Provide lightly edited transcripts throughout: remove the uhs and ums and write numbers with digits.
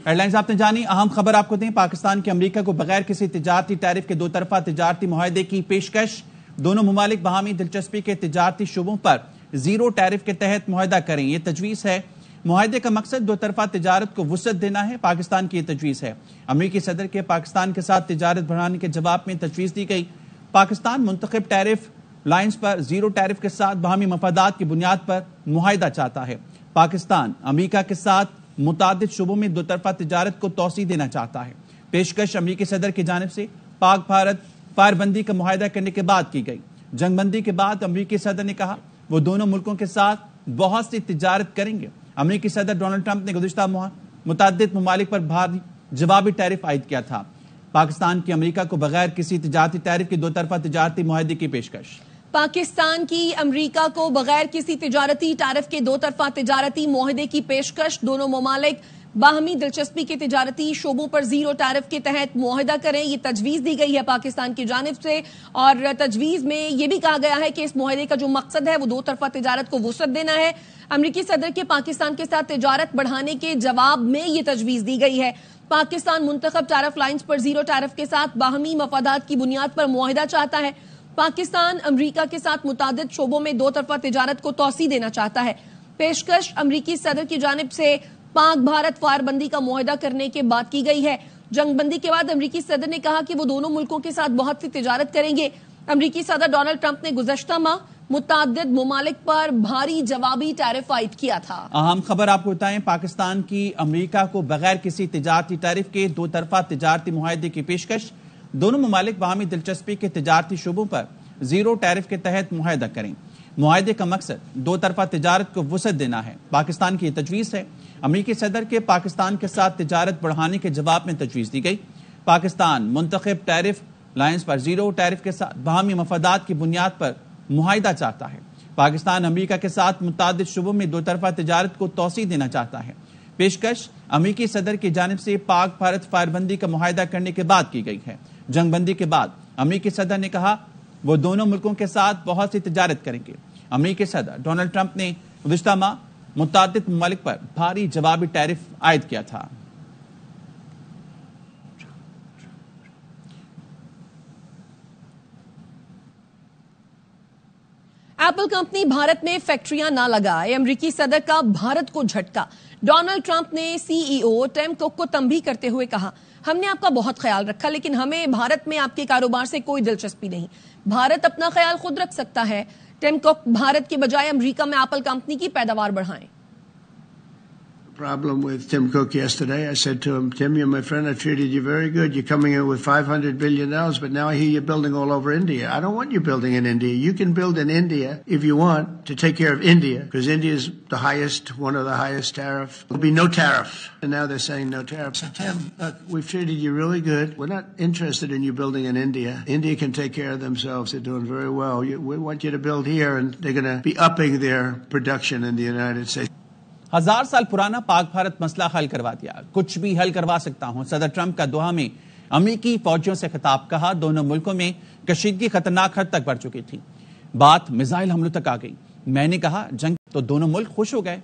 Head lines آپ نے جانی. اہم خبر آپ کو دیں. پاکستان کی امریکہ کو بغیر کسی تجارتی ٹیرف کے دو طرفہ تجارتی معاہدے کی پیشکش. دونوں ممالک باہمی دلچسپی کے تجارتی شعبوں پر زیرو ٹیرف کے تحت معاہدہ کریں, یہ تجویز ہے. معاہدے کا مقصد دو طرفہ تجارت کو وسعت دینا ہے. پاکستان کی یہ تجویز ہے. امریکی صدر کے پاکستان کے ساتھ تجارت بڑھانے کے جواب میں تجویز دی گئی. پاکستان منتخب ٹیرف لائنز پر زیرو ٹیرف کے ساتھ باہمی مفادات کی بنیاد پر معاہدہ چاہتا ہے. پاکستان امریکہ کے ساتھ متعدد شعبوں میں دو طرفہ تجارت کو توسیع دینا چاہتا ہے. پیشکش امریکی صدر کی جانب سے پاک بھارت فائر بندی کا معاہدہ کرنے کے بعد کی گئی. جنگ بندی کے بعد امریکی صدر نے کہا وہ دونوں ملکوں کے ساتھ بہت سی تجارت کریں گے. امریکی صدر ڈونلڈ ٹرمپ نے گزشتہ ماہ متعدد ممالک پر بھاری جوابی ٹیرف عائد کیا تھا. پاکستان کی امریکہ کو بغیر کسی تجارتی ٹیرف کے دو طرفہ تجارتی معاہدے کی پیشکش. پاکستان کی امریکہ کو بغیر کسی تجارتی ٹیرف کے دو طرفہ تجارتی معاہدے کی پیشکش. دونوں ممالک باہمی دلچسپی کے تجارتی شعبوں پر زیرو ٹیرف کے تحت معاہدہ کریں, یہ تجویز دی گئی ہے پاکستان کی جانب سے. اور تجویز میں یہ بھی کہا گیا ہے کہ اس معاہدے کا جو مقصد ہے وہ دو طرفہ تجارت کو وسعت دینا ہے. امریکی صدر کے پاکستان کے ساتھ تجارت بڑھانے کے جواب میں یہ تجویز دی گئی ہے. پاکستان منتخب ٹیرف لائنز پر زیرو ٹیرف کے ساتھ باہمی مفادات کی بنیاد پر معاہدہ چاہتا ہے. پاکستان امریکہ کے ساتھ متعدد شعبوں میں دو طرفہ تجارت کو توسیع دینا چاہتا ہے. پیشکش امریکی صدر کی جانب سے پاک بھارت فائر بندی کا معاہدہ کرنے کے بعد کی گئی ہے. جنگ بندی کے بعد امریکی صدر نے کہا کہ وہ دونوں ملکوں کے ساتھ بہت سی تجارت کریں گے. امریکی صدر ڈونلڈ ٹرمپ نے گزشتہ ماہ متعدد ممالک پر بھاری جوابی ٹیرف عائد کیا تھا. اہم خبر آپ کو بتائیں. پاکستان کی امریکہ کو بغیر کسی تجارتی ٹیرف کے دو طرفہ تجارتی معاہدے کی پیشکش. دونوں ممالک باہمی دلچسپی کے تجارتی شعبوں پر زیرو ٹیرف کے تحت معاہدہ کریں. معاہدے کا مقصد دو طرفہ تجارت کو وسعت دینا ہے. پاکستان کی یہ تجویز ہے. امریکی صدر کے پاکستان کے ساتھ تجارت بڑھانے کے جواب میں تجویز دی گئی. پاکستان منتخب ٹیرف لائنز پر زیرو ٹیرف کے ساتھ باہمی مفادات کی بنیاد پر معاہدہ چاہتا ہے. پاکستان امریکہ کے ساتھ متعدد شعبوں میں دو طرفہ تجارت کو توسیع دینا چاہتا ہے. پیشکش امریکی صدر کی جانب سے پاک بھارت فائر بندی کا معاہدہ کرنے کے بعد کی گئی ہے. جنگ بندی کے بعد امریکی صدر نے کہا وہ دونوں ملکوں کے ساتھ بہت سی تجارت کریں گے. امریکی صدر ڈونلڈ ٹرمپ نے گزشتہ ماہ متعدد ممالک پر بھاری جوابی ٹیرف عائد کیا تھا. ایپل کمپنی بھارت میں فیکٹریاں نہ لگائے, امریکی صدر کا بھارت کو جھٹکا. ڈونلڈ ٹرمپ نے سی ای او ٹیم کوک کو تنبیہ کرتے ہوئے کہا ہم نے آپ کا بہت خیال رکھا لیکن ہمیں بھارت میں آپ کے کاروبار سے کوئی دلچسپی نہیں. بھارت اپنا خیال خود رکھ سکتا ہے. ٹیم کوک بھارت کے بجائے امریکہ میں ایپل کمپنی کی پیداوار بڑھائیں. Problem with Tim Cook yesterday. I said to him, Tim, you're my friend. I've treated you very good. You're coming in with $500 billion, but now I hear you're building all over India. I don't want you building in India. You can build in India if you want to take care of India, because India is the highest, one of the highest tariff. There'll be no tariff. And now they're saying no tariff. So Tim, look, we've treated you really good. We're not interested in you building in India. India can take care of themselves. They're doing very well. We want you to build here, and they're going to be upping their production in the United States. 1000 سال پرانا پاک بھارت مسئلہ حل کروا دیا. کچھ بھی حل کروا سکتا ہوں. صدر ٹرمپ کا دوحہ میں امریکی فوجیوں سے خطاب. کہا دونوں ملکوں میں کشیدگی خطرناک حد تک بڑھ چکی تھی. بات میزائل حملوں تک آ گئی. میں نے کہا جنگ تو دونوں ملک خوش ہو گئے.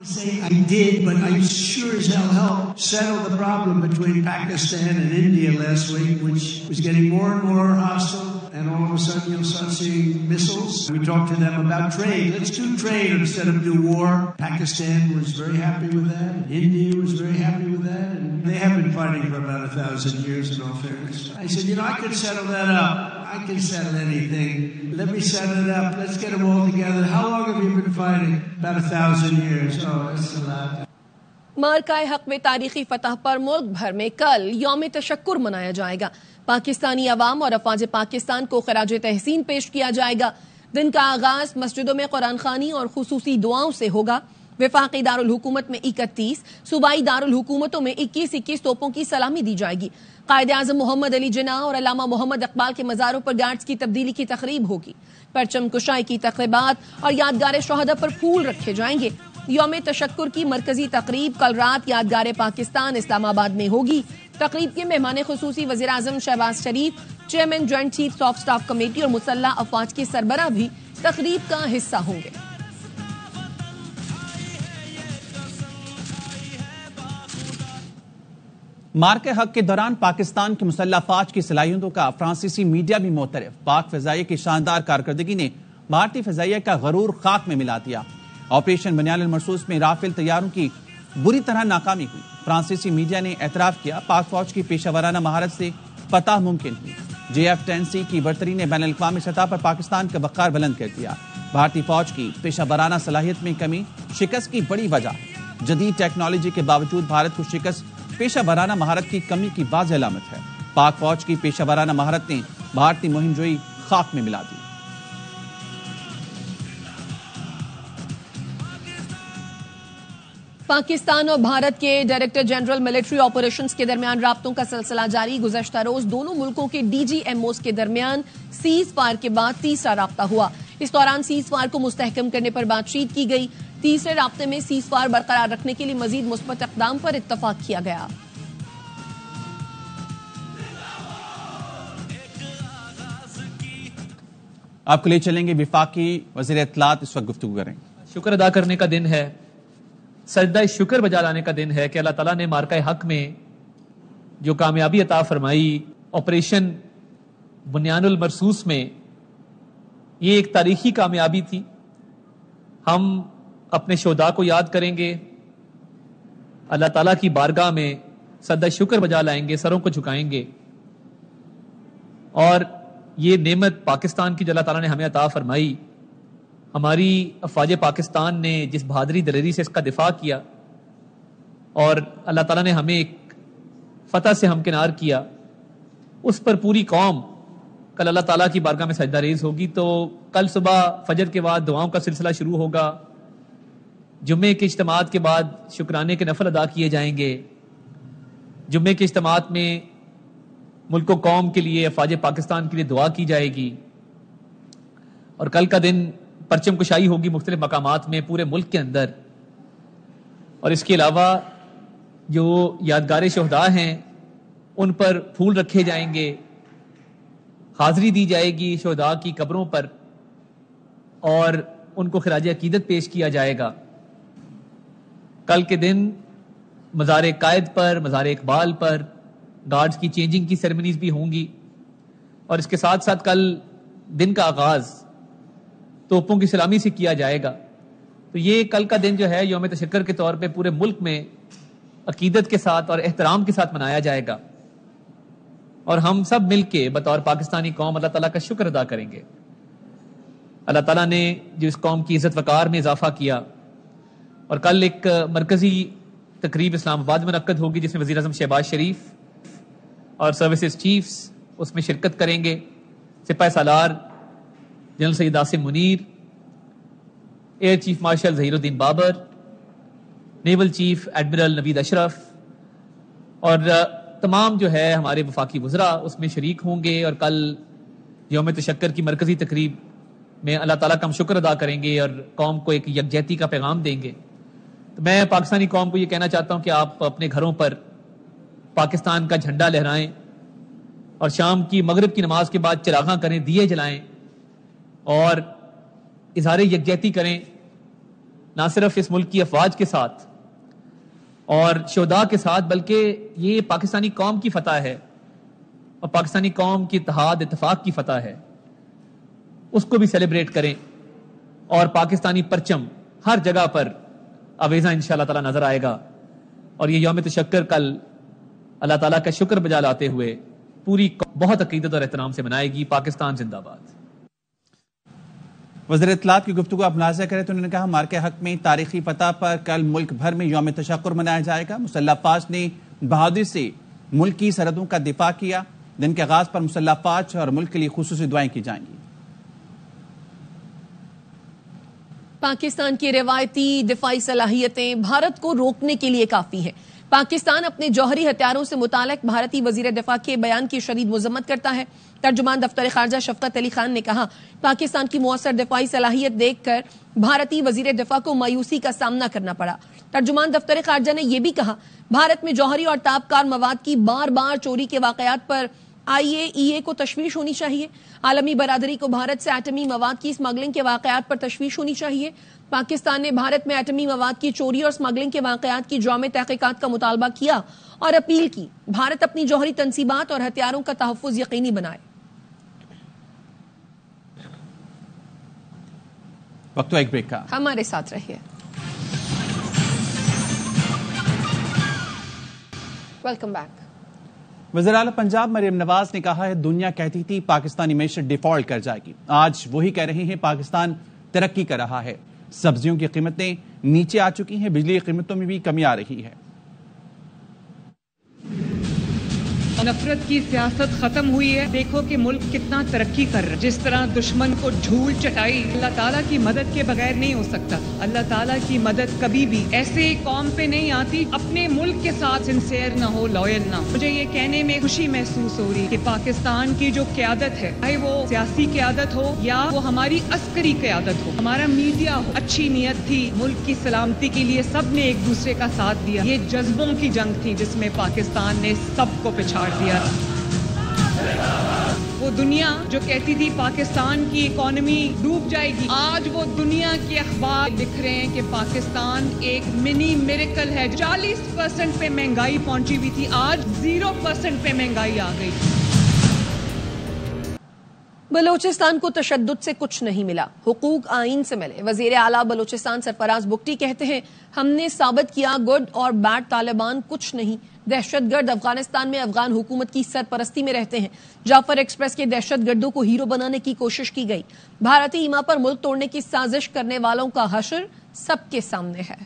I did, but I sure as hell helped settle the problem between Pakistan and India last week, which was getting more and more hostile, and all of a sudden you'll start seeing missiles. We talked to them about trade. Let's do trade instead of do war. Pakistan was very happy with that. India was very happy with that. And they have been fighting for about 1,000 years in all fairness. I said, I could settle that up. I can settle anything. Let me settle it up. Let's get them all together. How long have you been fighting? About 1,000 years. Oh, that's a lot. مارکہ حق میں تاریخی فتح پر ملک بھر میں کل یوم تشکر منایا جائے گا. پاکستانی عوام اور افواج پاکستان کو خراج تحسین پیش کیا جائے گا. دن کا آغاز مسجدوں میں قرآن خوانی اور خصوصی دعاؤں سے ہوگا. وفاقی دارالحکومت میں 31, صوبائی دارالحکومتوں میں 21 توپوں کی سلامی دی جائے گی. قائد اعظم محمد علی جناح اور علامہ محمد اقبال کے مزاروں پر گارڈز کی تبدیلی کی تقریب ہوگی. پرچم کشائی کی تقریبات اور یادگار شہداء پر پھول رکھے جائیں گے. یوم تشکر کی مرکزی تقریب کل رات یادگار پاکستان اسلام آباد میں ہوگی. تقریب کے مہمان خصوصی وزیر اعظم Shahbaz Sharif, chairman joint chief of staff committee اور مسلح افواج کے سربراہ بھی تقریب کا حصہ ہوں گے. مارکے حق کے دوران پاکستان کی مسلح افواج کی صلاحیتوں کا فرانسیسی میڈیا بھی معترف. پاک فضائیہ کی شاندار کارکردگی نے بھارتی فضائیہ کا غرور خاک میں ملا دیا. آپریشن بنیان المرصوص میں رافیل طیاروں کی بری طرح ناکامی ہوئی. فرانسیسی میڈیا نے اعتراف کیا پاک فوج کی پیشہ ورانہ مہارت سے فتح ممکن ہوئی. JF-10C کی برتری نے بین الاقوامی سطح پر پاکستان کا وقار بلند کر دیا. بھارتی فوج کی پیشہ ورانہ صلاحیت میں کمی شکست کی بڑی وجہ. جدید ٹیکنالوجی کے باوجود بھارت کو شکست پیشہ ورانہ مہارت کی کمی کی واضح علامت ہے. پاک فوج کی پیشہ ورانہ مہارت نے بھارتی مہم جوئی خاک میں ملا دی. پاکستان اور بھارت کے ڈائریکٹر جنرل ملٹری آپریشنز کے درمیان رابطوں کا سلسلہ جاری. گزشتہ روز دونوں ملکوں کے DGMOs کے درمیان سیز فائر کے بعد تیسرا رابطہ ہوا. اس دوران سیز فائر کو مستحکم کرنے پر بات چیت کی گئی. تیسرے رابطے میں سیز فائر برقرار رکھنے کے لیے مزید مثبت اقدام پر اتفاق کیا گیا. آپ کو لے چلیں گے وفاقی وزیر اطلاعات اس وقت گفتگو کریں. شکر ادا کرنے کا دن ہے, سجدہ شکر بجا لانے کا دن ہے کہ اللہ تعالیٰ نے مارکہ حق میں جو کامیابی عطا فرمائی, آپریشن بنیان المرصوص میں, یہ ایک تاریخی کامیابی تھی. ہم اپنے شہداء کو یاد کریں گے, اللہ تعالیٰ کی بارگاہ میں سجدہ شکر بجا لائیں گے, سروں کو جھکائیں گے, اور یہ نعمت پاکستان کی جو اللہ تعالیٰ نے ہمیں عطا فرمائی, ہماری افواج پاکستان نے جس بہادری دلیری سے اس کا دفاع کیا اور اللہ تعالیٰ نے ہمیں ایک فتح سے ہمکنار کیا, اس پر پوری قوم کل اللہ تعالیٰ کی بارگاہ میں سجدہ ریز ہوگی. تو کل صبح فجر کے بعد دعاؤں کا سلسلہ شروع ہوگا. جمعے کے اجتماعات کے بعد شکرانے کے نفل ادا کیے جائیں گے. جمعے کے اجتماعات میں ملک و قوم کے لیے, افواج پاکستان کے لیے دعا کی جائے گی. اور کل کا دن پرچم کشائی ہوگی مختلف مقامات میں پورے ملک کے اندر. اور اس کے علاوہ جو یادگار شہداء ہیں ان پر پھول رکھے جائیں گے, حاضری دی جائے گی شہداء کی قبروں پر, اور ان کو خراج عقیدت پیش کیا جائے گا. کل کے دن مزار قائد پر, مزار اقبال پر گارڈز کی چینجنگ کی سیریمنیز بھی ہوں گی. اور اس کے ساتھ ساتھ کل دن کا آغاز توپوں کی سلامی سے کیا جائے گا. تو یہ کل کا دن جو ہے یوم تشکر کے طور پہ پورے ملک میں عقیدت کے ساتھ اور احترام کے ساتھ منایا جائے گا, اور ہم سب مل کے بطور پاکستانی قوم اللہ تعالیٰ کا شکر ادا کریں گے. اللہ تعالیٰ نے جو اس قوم کی عزت وقار میں اضافہ کیا. اور کل ایک مرکزی تقریب اسلام آباد میں منعقد ہوگی جس میں وزیر اعظم شہباز شریف اور سروسز چیفز اس میں شرکت کریں گے. سپاہ سالار general Syed Asim Munir, air chief marshal Zaheer uddin Babar, naval chief admiral Naveed Ashraf, اور تمام جو ہے ہمارے وفاقی وزراء اس میں شریک ہوں گے. اور کل یوم تشکر کی مرکزی تقریب میں اللہ تعالیٰ کا ہم شکر ادا کریں گے اور قوم کو ایک یکجہتی کا پیغام دیں گے. تو میں پاکستانی قوم کو یہ کہنا چاہتا ہوں کہ آپ اپنے گھروں پر پاکستان کا جھنڈا لہرائیں, اور شام کی مغرب کی نماز کے بعد چراغاں کریں, دیے جلائیں, اور اظہار یکجہتی کریں, نہ صرف اس ملک کی افواج کے ساتھ اور شہداء کے ساتھ, بلکہ یہ پاکستانی قوم کی فتح ہے اور پاکستانی قوم کی اتحاد اتفاق کی فتح ہے. اس کو بھی سیلیبریٹ کریں, اور پاکستانی پرچم ہر جگہ پر آویزاں انشاءاللہ تعالی نظر آئے گا. اور یہ یوم تشکر کل اللہ تعالیٰ کا شکر بجا لاتے ہوئے پوری بہت عقیدت اور احترام سے منائے گی. پاکستان زندہ باد. وزیر اطلاعات کی گفتگو آپ ملاحظہ کریں تو انہوں نے کہا مارکے حق میں تاریخی فتح پر کل ملک بھر میں یوم تشکر منایا جائے گا. مسلح افواج نے بہادری سے ملک کی سرحدوں کا دفاع کیا. دن کے آغاز پر مسلح افواج اور ملک کے لیے خصوصی دعائیں کی جائیں گی. پاکستان کی روایتی دفاعی صلاحیتیں بھارت کو روکنے کے لیے کافی ہیں. پاکستان اپنے جوہری ہتھیاروں سے متعلق بھارتی وزیر دفاع کے بیان کی شدید مذمت کرتا ہے. ترجمان دفتر خارجہ شفقت علی خان نے کہا پاکستان کی مؤثر دفاعی صلاحیت دیکھ کر بھارتی وزیر دفاع کو مایوسی کا سامنا کرنا پڑا. ترجمان دفتر خارجہ نے یہ بھی کہا بھارت میں جوہری اور تابکار مواد کی بار بار چوری کے واقعات پر IAEA کو تشویش ہونی چاہیے. عالمی برادری کو بھارت سے ایٹمی مواد کی اسمگلنگ کے واقعات پر تشویش ہونی چاہیے. پاکستان نے بھارت میں ایٹمی مواد کی چوری اور سمگلنگ کے واقعات کی جامع تحقیقات کا مطالبہ کیا اور اپیل کی بھارت اپنی جوہری تنصیبات اور ہتھیاروں کا تحفظ یقینی بنائے۔ وقت ایک بریک کا، ہمارے ساتھ رہیے۔ Welcome back. وزیر اعلیٰ پنجاب مریم نواز نے کہا ہے دنیا کہتی تھی پاکستانی معیشت ڈیفالٹ کر جائے گی، آج وہی کہہ رہے ہیں پاکستان ترقی کر رہا ہے، سبزیوں کی قیمتیں نیچے آ چکی ہیں، بجلی کی قیمتوں میں بھی کمی آ رہی ہے۔ نفرت کی سیاست ختم ہوئی ہے، دیکھو کہ ملک کتنا ترقی کر رہا ہے، جس طرح دشمن کو دھول چٹائی اللہ تعالیٰ کی مدد کے بغیر نہیں ہو سکتا۔ اللہ تعالیٰ کی مدد کبھی بھی ایسے قوم پہ نہیں آتی اپنے ملک کے ساتھ سنسیئر نہ ہو، لوئل نہ ہو۔ مجھے یہ کہنے میں خوشی محسوس ہو رہی کہ پاکستان کی جو قیادت ہے، چاہے وہ سیاسی قیادت ہو یا وہ ہماری عسکری قیادت ہو، ہمارا میڈیا ہو، اچھی نیت تھی، ملک کی سلامتی کے لیے سب نے ایک دوسرے کا ساتھ دیا۔ یہ جذبوں کی جنگ تھی جس میں پاکستان نے سب کو پچھاڑ دیا۔ وہ دنیا جو کہتی تھی پاکستان کی اکانومی ڈوب جائے گی، آج وہ دنیا کے اخبار لکھ رہے ہیں کہ پاکستان ایک منی میریکل ہے۔ 40% پہ مہنگائی پہنچی ہوئی تھی، آج 0% پہ مہنگائی آ گئی۔ بلوچستان کو تشدد سے کچھ نہیں ملا، حقوق آئین سے ملے۔ وزیر اعلیٰ بلوچستان سرفراز بگٹی کہتے ہیں ہم نے ثابت کیا گڈ اور بیڈ طالبان کچھ نہیں، دہشت گرد افغانستان میں افغان حکومت کی سرپرستی میں رہتے ہیں۔ جعفر ایکسپریس کے دہشت گردوں کو ہیرو بنانے کی کوشش کی گئی، بھارتی ایما پر ملک توڑنے کی سازش کرنے والوں کا حشر سب کے سامنے ہے۔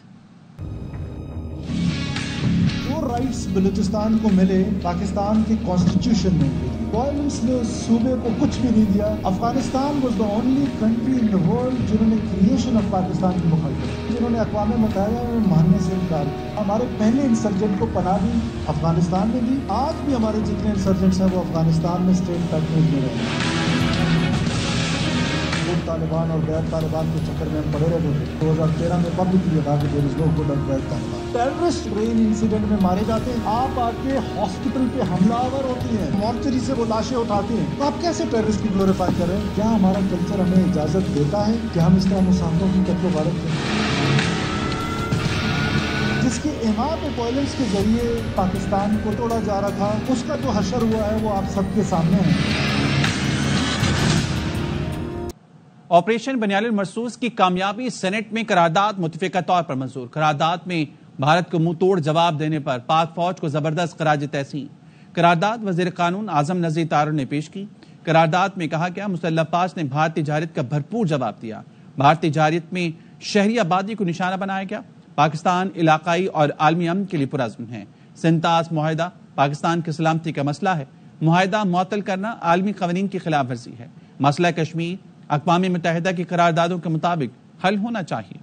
جو رائٹس بلوچستان کو ملے پاکستان کے کانسٹیٹیوشن میں، وائلنس نے اس صوبے کو کچھ بھی نہیں دیا۔ Afghanistan was the only country in the world جنہوں نے کریشن آف پاکستان کی مخالفت، جنہوں نے اقوام متحدہ میں ماننے سے انکار کیا۔ ہمارے پہلے انسرجنٹ کو پناہ دی افغانستان میں دی، آج بھی ہمارے جتنے انسرجنٹس ہیں وہ افغانستان میں اسٹیٹ فیکٹریز میں رہے ہیں۔ طالبان اور غیر طالبان کے چکر میں ہم پڑے رہتے تھے۔ 2013 میں پبلکلی کہا کہ دیر از نو گڈ اور بیڈ طالبان۔ ٹیررسٹ برین انسیڈنٹ میں مارے جاتے ہیں، آپ آ کے ہاسپٹل پہ حملہ آور ہوتی ہیں، مورچری سے وہ لاشیں اٹھاتے ہیں، تو آپ کیسے ٹیررسٹ کی گلوریفائی کر رہے ہیں؟ کیا ہمارا کلچر ہمیں اجازت دیتا ہے کہ ہم اس طرح مسافروں کی قتل و غارت کریں؟ جس کے ایما پہ وائلنس کے ذریعے پاکستان کو توڑا جا رہا تھا، اس کا جو حشر ہوا ہے وہ آپ سب کے سامنے ہے۔ آپریشن بنیال المرصوص کی کامیابی، سینٹ میں قرارداد متفقہ طور پر منظور۔ قرارداد میں بھارت کو منہ توڑ جواب دینے پر پاک فوج کو زبردست خراج تحسین۔ قرارداد وزیر قانون اعظم نذیر طاہر نے پیش کی۔ قرارداد میں کہا گیا مسلح افواج نے بھارتی جارحیت کا بھرپور جواب دیا، بھارتی جارحیت میں شہری آبادی کو نشانہ بنایا گیا۔ پاکستان علاقائی اور عالمی امن کے لیے پرعزم ہے۔ سنتاز معاہدہ پاکستان کی سلامتی کا مسئلہ ہے، معاہدہ معطل کرنا عالمی قوانین کی خلاف ورزی ہے۔ مسئلہ کشمیر اقوام متحدہ کی قراردادوں کے مطابق حل ہونا چاہیے۔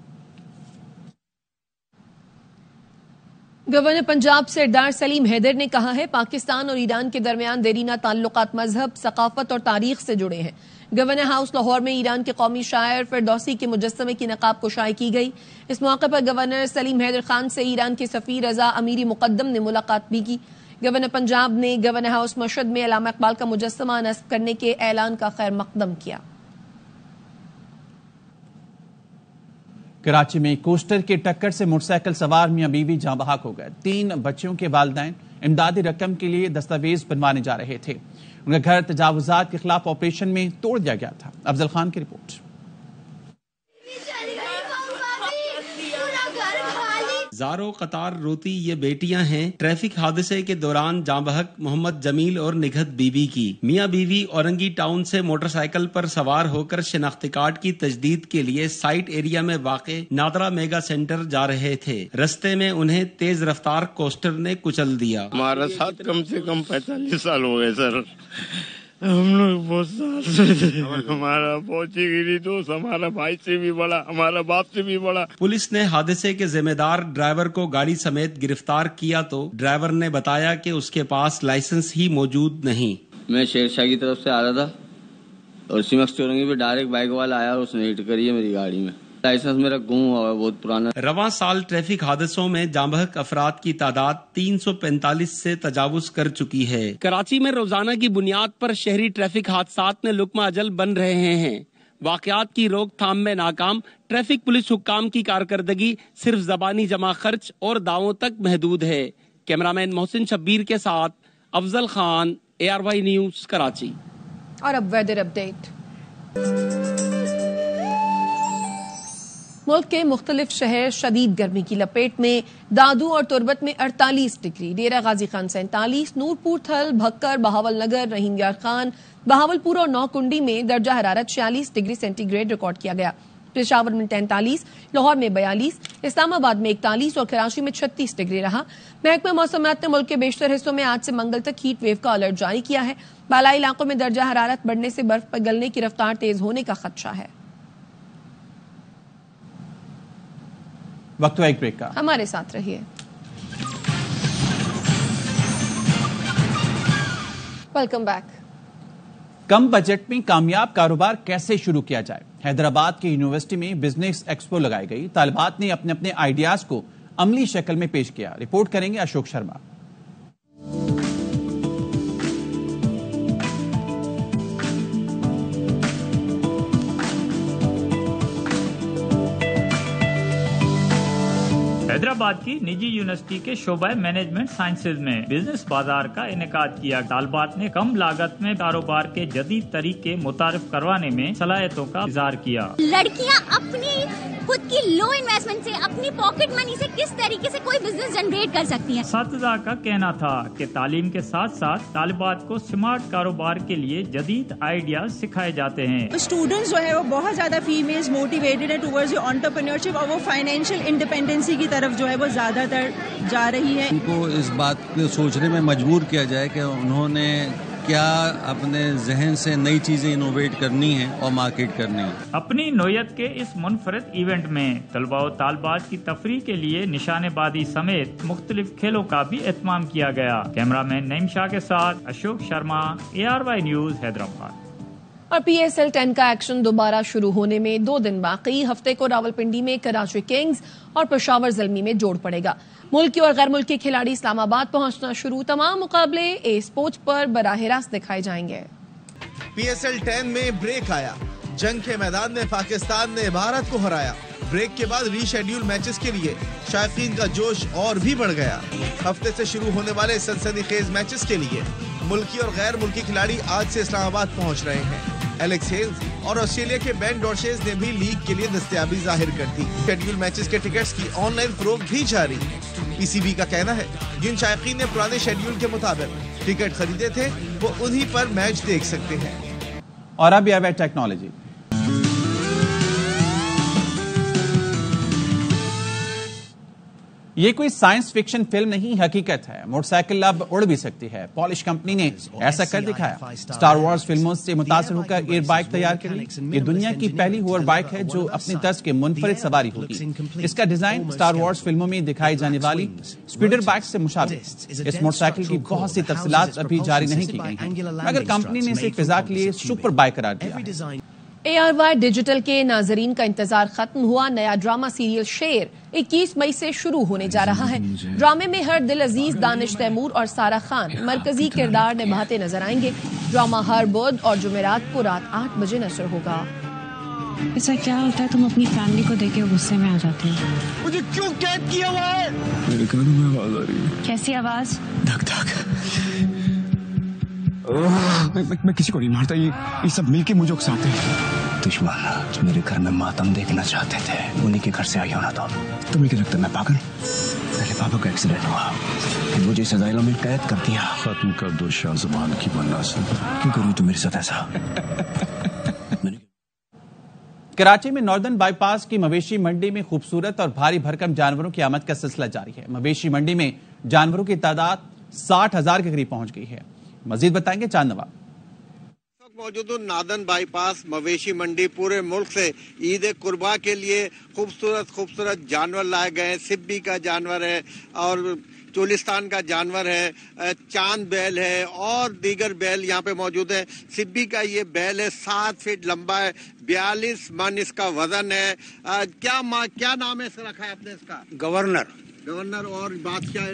گورنر پنجاب سردار سلیم حیدر نے کہا ہے پاکستان اور ایران کے درمیان دیرینہ تعلقات مذہب، ثقافت اور تاریخ سے جڑے ہیں۔ گورنر ہاؤس لاہور میں ایران کے قومی شاعر فردوسی کے مجسمے کی نقاب کشائی کی گئی۔ اس موقع پر گورنر سلیم حیدر خان سے ایران کے سفیر رضا امیری مقدم نے ملاقات بھی کی۔ گورنر پنجاب نے گورنر ہاؤس مشہد میں علامہ اقبال کا مجسمہ نصب کرنے کے اعلان کا خیر مقدم کیا۔ کراچی میں کوسٹر کی ٹکر سے موٹر سائیکل سوار میاں بیوی جاں بحق ہو گئے۔ 3 بچیوں کے والدین امدادی رقم کے لیے دستاویز بنوانے جا رہے تھے، ان کا گھر تجاوزات کے خلاف آپریشن میں توڑ دیا گیا تھا۔ افضل خان کی رپورٹ۔ زارو قطار روتی یہ بیٹیاں ہیں ٹریفک حادثے کے دوران جاں بحق محمد جمیل اور نگہت بی بی کی۔ میاں بیوی اورنگی ٹاؤن سے موٹر سائیکل پر سوار ہو کر شناختی کارڈ کی تجدید کے لیے سائٹ ایریا میں واقع نادرا میگا سینٹر جا رہے تھے۔ رستے میں انہیں تیز رفتار کوسٹر نے کچل دیا۔ ہمارا ساتھ کم سے کم 45 سال ہو گئے سر، ہم لوگ بہت ساتھ میں تھے، ہمارا پہنچی گری دوست ہمارا بھائی سے بھی بڑا، ہمارا باپ سے بھی بڑا۔ پولیس نے حادثے کے ذمہ دار ڈرائیور کو گاڑی سمیت گرفتار کیا تو ڈرائیور نے بتایا کہ اس کے پاس لائسنس ہی موجود نہیں۔ میں شیر شاہ کی طرف سے آ رہا تھا اور سیمکس چورنگی پہ ڈائریکٹ بائک والا آیا اور اس نے ہٹ کری ہے میری گاڑی میں۔ لائسنس میرا گم ہوا ہے بہت پرانا۔ رواں سال ٹریفک حادثوں میں جاں بحق افراد کی تعداد 345 سے تجاوز کر چکی ہے۔ کراچی میں روزانہ کی بنیاد پر شہری ٹریفک حادثات میں لقمہ اجل بن رہے ہیں۔ واقعات کی روک تھام میں ناکام، ٹریفک پولیس حکام کی کارکردگی صرف زبانی جمع خرچ اور دعووں تک محدود ہے۔ کیمرامین محسن شبیر کے ساتھ افضل خان، ARY نیوز، کراچی۔ اور اب ویدر اپڈیٹ۔ ملک کے مختلف شہر شدید گرمی کی لپیٹ میں، دادو اور تربت میں 48 ڈگری، ڈیرہ غازی خان 47، نورپور تھل، بھکر، بہاول نگر، رحیم یار خان، بہاولپور اور نوکنڈی میں درجہ حرارت 46 ڈگری سینٹی گریڈ ریکارڈ کیا گیا۔ پشاور میں 43، لاہور میں 42، اسلام آباد میں 41 اور کراچی میں 36 ڈگری رہا۔ محکمہ موسمیات نے ملک کے بیشتر حصوں میں آج سے منگل تک ہیٹ ویو کا الرٹ جاری کیا ہے۔ بالائی علاقوں میں درجہ حرارت بڑھنے سے برف پگھلنے کی رفتار تیز ہونے کا خدشہ ہے۔ وقت ایک بریک کا، ہمارے ساتھ رہیے۔ Welcome back. کم بجٹ میں کامیاب کاروبار کیسے شروع کیا جائے؟ حیدرآباد کی یونیورسٹی میں بزنس ایکسپو لگائی گئی، طالبات نے اپنے اپنے آئیڈیاز کو عملی شکل میں پیش کیا۔ رپورٹ کریں گے اشوک شرما۔ حیدرآباد کی نجی یونیورسٹی کے شعبہ مینجمنٹ سائنسز میں بزنس بازار کا انعقاد کیا۔ طالبات نے کم لاگت میں کاروبار کے جدید طریقے متعارف کروانے میں صلاحیتوں کا اظہار کیا۔ لڑکیاں اپنی خود کی لو انویسٹمنٹ سے، اپنی پاکٹ منی سے کس طریقے سے کوئی بزنس جنریٹ کر سکتی ہیں۔ اساتذہ کا کہنا تھا کہ تعلیم کے ساتھ ساتھ طالبات کو سمارٹ کاروبار کے لیے جدید آئیڈیاز سکھائے جاتے ہیں۔ اسٹوڈنٹس جو ہے وہ بہت زیادہ فیمیلز موٹیویٹڈ ہے ٹورڈز انٹرپرینیورشپ، اور وہ فائنینشیل انڈیپینڈنسی کی طرف جو ہے وہ زیادہ تر جا رہی ہے۔ ان کو اس بات کو سوچنے میں مجبور کیا جائے کہ انہوں نے کیا اپنے ذہن سے نئی چیزیں انوویٹ کرنی ہیں اور مارکیٹ کرنی ہیں۔ اپنی نوعیت کے اس منفرد ایونٹ میں طلباء و طالبات کی تفریح کے لیے نشانے بازی سمیت مختلف کھیلوں کا بھی اہتمام کیا گیا۔ کیمرامین نعیم شاہ کے ساتھ اشوک شرما، ARY نیوز، حیدرآباد۔ اور PSL 10 کا ایکشن دوبارہ شروع ہونے میں 2 دن باقی۔ ہفتے کو راولپنڈی میں کراچی کنگز اور پشاور زلمی میں جوڑ پڑے گا۔ ملکی اور غیر ملکی کھلاڑی اسلام آباد پہنچنا شروع۔ تمام مقابلے اسپورٹس پر براہ راست دکھائے جائیں گے۔ PSL 10 میں بریک آیا، جنگ کے میدان میں پاکستان نے بھارت کو ہرایا۔ بریک کے بعد ری شیڈیول میچز کے لیے شائقین کا جوش اور بھی بڑھ گیا۔ ہفتے سے شروع ہونے والے سنسنی خیز میچز کے لیے ملکی اور غیر ملکی کھلاڑی آج سے اسلام آباد پہنچ رہے ہیں۔ ایلیکس ہیلز اور آسٹریلیا کے بین ڈارشیز نے بھی لیگ کے لیے دستیابی ظاہر کر دی۔ شیڈیول میچز کے ٹکٹس کی آن لائن فروخت بھی جاری ہے۔ PCB کا کہنا ہے جن شائقین نے پرانے شیڈیول کے مطابق ٹکٹ خریدے تھے وہ انہی پر میچ دیکھ سکتے ہیں۔ اور اب یہ ٹیکنالوجی۔ یہ کوئی سائنس فکشن فلم نہیں، حقیقت ہے۔ موٹر سائیکل اب اڑ بھی سکتی ہے۔ پالش کمپنی نے ایسا کر دکھایا۔ اسٹار وارز فلموں سے متاثر ہو کر ایئر بائک تیار کری۔ یہ دنیا کی پہلی ہوور بائک ہے جو اپنی طرز کے منفرد سواری ہوگی۔ اس کا ڈیزائن اسٹار وارز فلموں میں دکھائی جانے والی اسپیڈر بائک سے مشابہ۔ اس موٹر سائیکل کی بہت سی تفصیلات ابھی جاری نہیں کی گئی ہیں، مگر کمپنی نے اسے فضا کے لیے سپر بائک قرار دیا ہے۔ ARY ڈیجیٹل کے ناظرین کا انتظار ختم ہوا۔ نیا ڈرامہ سیریل شیر 21 مئی سے شروع ہونے جا رہا ہے۔ ڈرامے میں ہر دل عزیز، دانش تیمور اور سارا خان مرکزی کردار نبھاتے نظر آئیں گے۔ ڈرامہ ہر بدھ اور جمعرات کو رات 8 بجے نشر ہوگا۔ ایسا کیا ہوتا ہے تم اپنی فیملی کو دیکھ کے غصے میں آ جاتے ہو؟ مجھے کیوں قید کیا ہوا ہے؟ میرے کانوں میں آواز آ رہی ہے۔ کیسی آواز؟ دھک دھک۔ میں کسی کو نہیں مارتا، یہ سب مل کے مجھے اکساتے ہیں۔ دشمن میرے گھر میں ماتم دیکھنا چاہتے تھے، انہیں کے گھر سے آئی ہونا تھا۔ تمہیں کیا لگتا ہے میں پاگل؟ میرے پاپا کا ایکسیڈنٹ ہوا، پھر مجھے اس اسائلم میں قید کر دیا۔ ختم کر دو شاہ زمان کی مناسب۔ کیوں کروں تو میرے ساتھ ایسا؟ کراچی میں ناردرن بائی پاس کی مویشی منڈی میں خوبصورت اور بھاری بھرکم جانوروں کی آمد کا سلسلہ جاری ہے۔ مویشی منڈی میں جانوروں کی تعداد 60,000 کے قریب پہنچ گئی ہے۔ مزید بتائیں گے چاند نواب۔ موجود ناردرن بائی پاس مویشی منڈی پورے ملک سے عید قربا کے لیے خوبصورت جانور لائے گئے۔ سبی کا جانور ہے اور چولستان کا جانور ہے، چاند بیل ہے اور دیگر بیل یہاں پہ موجود ہیں۔ سبی کا یہ بیل ہے 7 فٹ لمبا ہے، 42 من اس کا وزن ہے۔ کیا نام ہے اس کا رکھا ہے آپ نے؟ اس کا گورنر۔ اور بات کیا ہے؟